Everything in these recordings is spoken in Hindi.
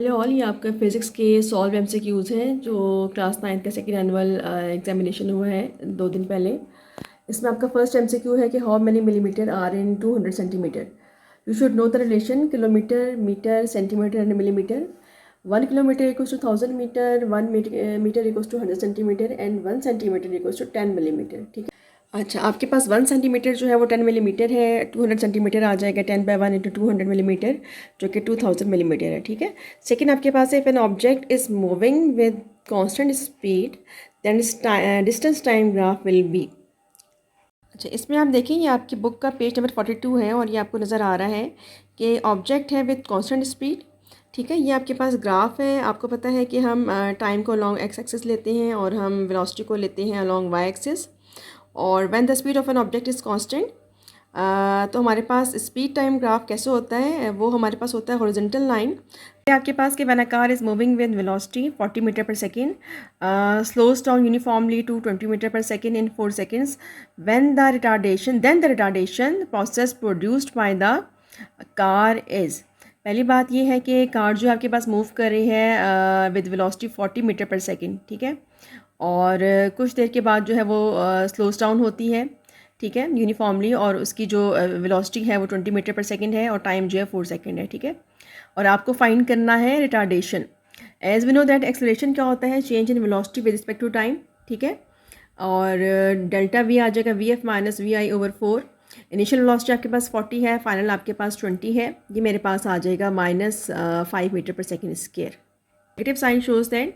हेलो ऑल, ये आपका फिज़िक्स के सॉल्व एमसीक्यूज़ हैं जो क्लास 9th का सेकेंड एनुअल एग्जामिनेशन हुआ है 2 दिन पहले। इसमें आपका फर्स्ट एमसीक्यू है कि how many millimetre are in 200 centimetre. You should know the relation kilometre, metre, centimetre and millimetre. 1 kilometre equals to 1000 metre, 1 metre equals to 100 centimetre and 1 centimetre equals to 10 millimetre. ठीक है। अच्छा, आपके पास 1 सेंटीमीटर जो है वो 10 मिलीमीटर है। 200 सेंटीमीटर आ जाएगा 10/1 इंटू 200 मिलीमीटर, जो कि 2000 मिलीमीटर है। ठीक है। सेकेंड आपके पास है, if an object is moving with constant speed then distance time graph will be. अच्छा, इसमें आप देखें, ये आपकी बुक का पेज नंबर 42 है और ये आपको नज़र आ रहा है कि ऑब्जेक्ट है विद कॉन्स्टेंट स्पीड। ठीक है। ये आपके पास ग्राफ है। आपको पता है कि हम टाइम को अलॉन्ग एक्स एक्सिस लेते हैं और हम वेलोसिटी को लेते हैं अलॉन्ग वाई एक्सिस। और when the speed of an object is constant, तो हमारे पास स्पीड टाइम ग्राफ कैसे होता है, वो हमारे पास होता है हॉरिजॉन्टल लाइन। आपके पास कि when a car is moving with velocity 40 metre पर second, slows down uniformly to 20 metre पर second in 4 seconds, when the retardation process produced by the car is. पहली बात ये है कि कार जो आपके पास मूव कर रही है विद वेलोसिटी 40 मीटर पर सेकेंड। ठीक है। और कुछ देर के बाद जो है वो स्लोज डाउन होती है। ठीक है, यूनिफॉर्मली, और उसकी जो वेलोसिटी है वो 20 मीटर पर सेकेंड है और टाइम जो है 4 सेकेंड है। ठीक है। और आपको फाइंड करना है retardation. As we know that acceleration क्या होता है, change in velocity with respect to time. ठीक है। और डेल्टा वी आ जाएगा v f minus v i over 4। Initial velocity आपके पास 40 है, फाइनल आपके पास 20 है। ये मेरे पास आ जाएगा -5 मीटर पर second square. Negative sign shows that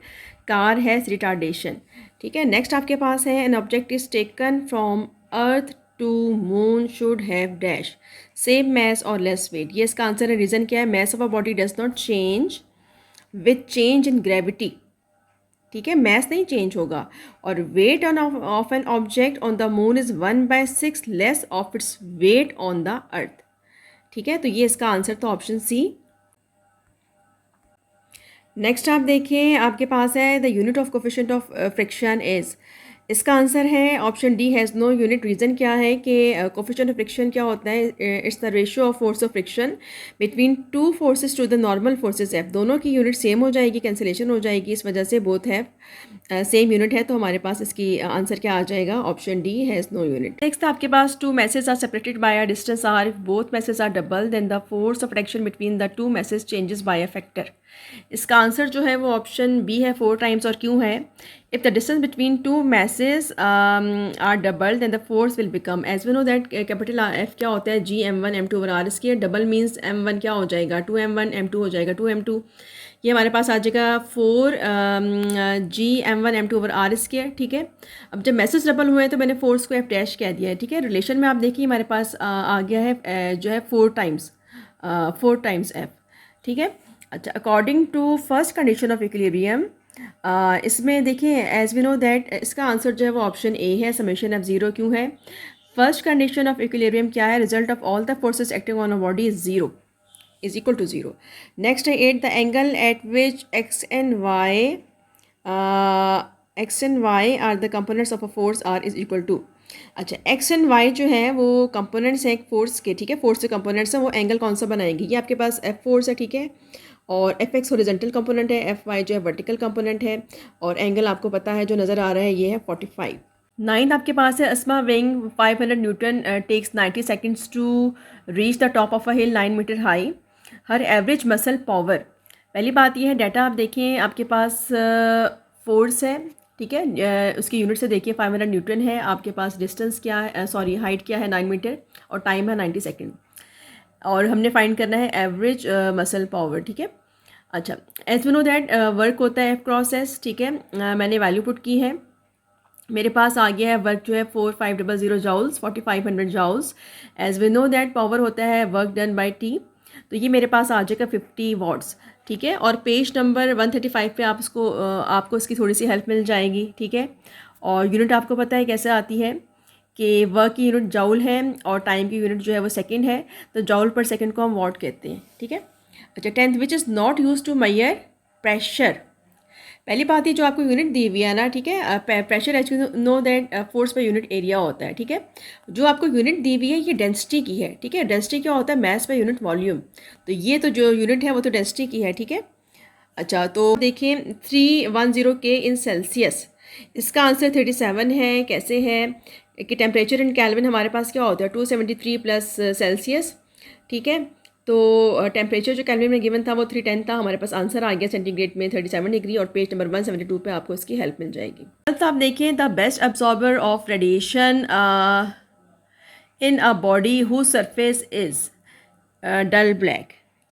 car has retardation. ठीक है। नेक्स्ट आपके पास है, an object is taken from earth to moon should have dash same mass और लेस वेट। ये इसका आंसर है। रीज़न क्या है, mass of a body does not change with change in gravity. ठीक है, मैस नहीं चेंज होगा। और weight of an object on the moon is 1/6 less of its weight on the earth. ठीक है। तो ये इसका आंसर तो ऑप्शन सी। नेक्स्ट आप देखिए, आपके पास है the unit of coefficient of friction is. इसका आंसर है option D has no unit. Reason क्या है कि कोफिशिएंट ऑफ फ्रिक्शन क्या होता है, it's the ratio of force of friction between two forces to the normal forces F. दोनों की यूनिट सेम हो जाएगी, कैंसिलेशन हो जाएगी, इस वजह से बोथ है सेम यूनिट है। तो हमारे पास इसकी आंसर क्या आ जाएगा, option D has no unit. Next आपके पास two masses are separated by a distance R, if both masses are double then the force of attraction between the two masses changes by a factor. इसका आंसर जो है वो ऑप्शन बी है, 4 टाइम्स। और क्यों है, if the distance between two masses are double then the force will become, as we know that capital F क्या होता है, G m1 m2 r square. Double means m1 क्या हो जाएगा, 2m1 m2 हो जाएगा 2m2। ये हमारे पास आ जाएगा 4 G m1 m2 r square. ठीक है। अब जब मैसेज डबल हुए तो मैंने फोर्स को एफ डैश कह दिया है। ठीक है। रिलेशन में आप देखिए हमारे पास आ गया है जो है 4 टाइम्स एफ। ठीक है। अच्छा, according to first condition of equilibrium, इसमें देखिए एज वी नो दैट इसका आंसर जो है वो ऑप्शन ए है, समेशन एफ ज़ीरो। क्यों है, फर्स्ट कंडीशन ऑफ इक्विलिब्रियम क्या है, result of all the forces acting on a body is zero, is equal to zero. Next है 8, the angle at which x and y are the components of a force R is equal to. अच्छा, एक्स एंड वाई जो है वो कंपोनेंट्स हैं एक फोर्स के। ठीक है। फोर्स के कंपोनेंट्स हैं, वो एंगल कौन सा बनाएंगे, ये आपके पास एफ फोर्स है। ठीक है। और एफ एक्स हॉरिजॉन्टल कंपोनेंट है, एफ वाई जो है वर्टिकल कंपोनेंट है। और एंगल आपको पता है जो नज़र आ रहा है ये है 45। नाइन्थ आपके पास है, Asma weighing 500 newton takes 90 seconds to reach the top of a hill 9 metre high, her average muscle power. पहली बात ये है, डाटा आप देखें आपके पास फोर्स है। ठीक है। उसकी यूनिट से देखिए 500 न्यूटन है। आपके पास डिस्टेंस क्या है, सॉरी हाइट क्या है, 9 मीटर, और टाइम है 90 सेकेंड। और हमने फाइंड करना है एवरेज मसल पावर। ठीक है। अच्छा, as we know that work होता है एफ क्रॉस एस। ठीक है। मैंने वैल्यू पुट की है, मेरे पास आ गया है वर्क जो है 4500 joules, 4500 joules. As we know that power होता है वर्क डन बाय टी, तो ये मेरे पास आ जाएगा 50 वॉट्स। ठीक है। और पेज नंबर 135 पे आपको इसकी थोड़ी सी हेल्प मिल जाएगी। ठीक है। और यूनिट आपको पता है कैसे आती है कि वर्क की यूनिट जाउल है और टाइम की यूनिट जो है वो सेकंड है, तो जाउल पर सेकंड को हम वॉट कहते हैं। ठीक है। अच्छा, 10th which is not use to measure pressure. पहली बात ये जो आपको यूनिट दी हुई है ना, ठीक है, pressure H know that force per unit area होता है। ठीक है। जो आपको यूनिट दी हुई है ये डेंसिटी की है। ठीक है। डेंसिटी क्या होता है, मैस पर यूनिट वॉल्यूम। तो ये तो जो यूनिट है वो तो डेंसिटी की है। ठीक है। अच्छा, तो देखिए 310 K इन सेल्सियस, इसका आंसर 37 है। कैसे है कि टेम्परेचर इन केल्विन हमारे पास क्या होता है 273 प्लस सेल्सियस, ठीक है। तो टेम्परेचर जो केल्विन में गिवन था वो 310 था, हमारे पास आंसर आ गया सेंटीग्रेड में 37 डिग्री, और पेज नंबर 172 पे आपको इसकी हेल्प मिल जाएगी। तो आप देखें the best absorber of radiation in a body who surface is dull black.